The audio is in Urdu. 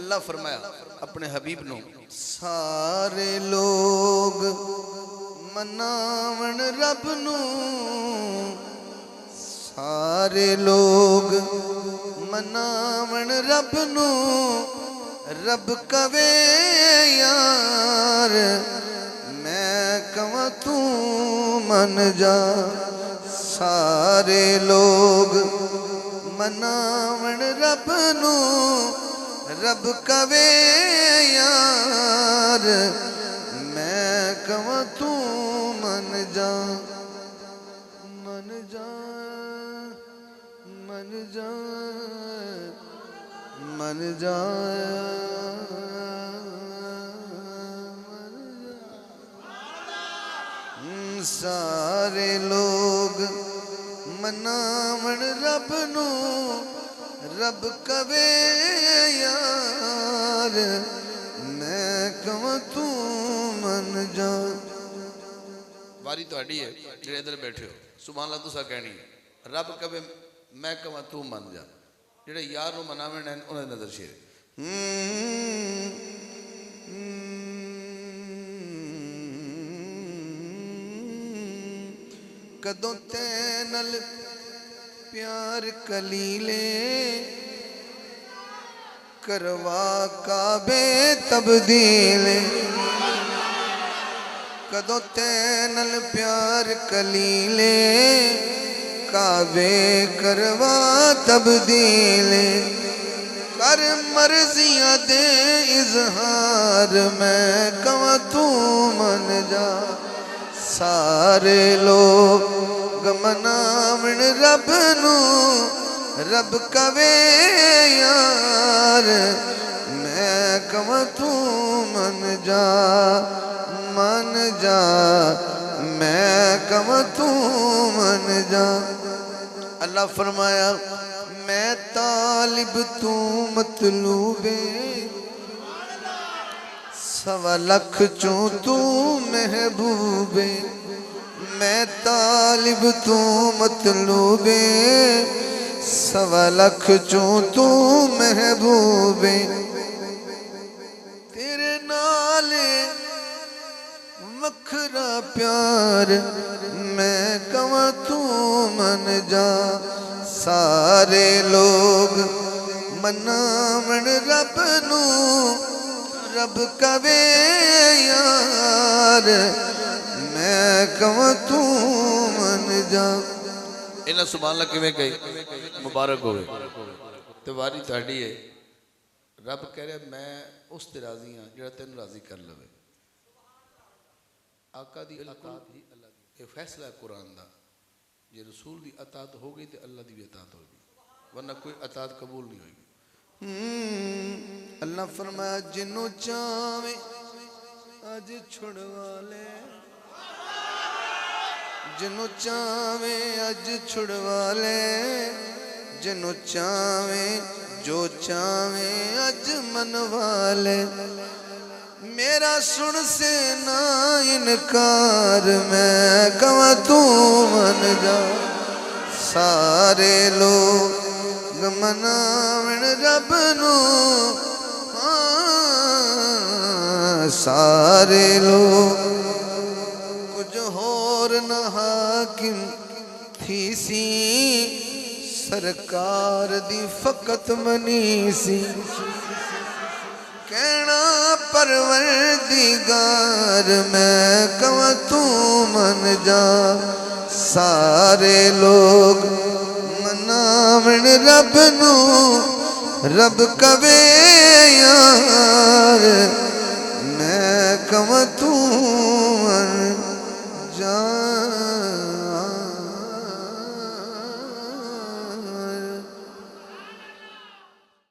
اللہ فرمایا اپنے حبیب نو سارے لوگ مناون رب نو سارے لوگ مناون رب نو رب کہے یار میں کہاں تو من جا سارے لوگ مناون رب نو رب کہے یار میں کہاں تو من جا من جا من جا من جا سارے لوگ مناون رب نو رب کہے یار میں کہاں تو من جا واری تو ہڈی ہے جڑے ادھر بیٹھے ہو سبحان اللہ تسا کہنی ہے رب کہے میں کہاں تو من جا جڑے یار نو مناویں ہیں انہاں دے نظر شیر کدوں تینل پیار کلیلے کروا کعبے تبدیل کدوں تینل پیار کلیلے کعبے کروا تبدیل کر مرضیاں دے اظہار میں کہاں تو من جا سارے لوگ مناون رب نو رب کہے یار میں کہاں تو من جا میں کہاں تو من جا اللہ فرمایا میں طالب تو مطلوب سوا لکھ چوں تو محبوب میں طالب تو مطلوب سوا لکھ چوں تو محبوب تیرے نال وکھرا پیار میں کہاں تو من جا سارے لوگ مناون رب نو رب کہے یار میں کہاں تو من جا انہاں سبحان اللہ کیویں کہی مبارک ہوئے تو واری تہاڈی ہے رب کہہ رہا میں اس تے راضی ہاں جڑا تینوں راضی کر لوے آقا دی اطاعت ہی اللہ دی یہ فیصلہ ہے قرآن دا جے رسول دی اطاعت ہو گئی تے اللہ دی بھی اطاعت ہو گئی ورنہ کوئی اطاعت قبول نہیں ہوئی اللہ فرمایا جنوں چاہویں اج چھڑوا لے جنوں چاہویں اج چھڑوا لے جنوں چاہویں جو چاہویں اج منوا لے میرا سن سے نہ انکار میں کہاں تو من جا سارے لوگ مناون رب نو سارے لوگ کچھ ہور نہ حاکم تھی سی سرکار دی فقط منی سی کہنا پروردگار میں کہاں تو من جا سارے لوگ مناون رب نو رب کہے یار میں کہاں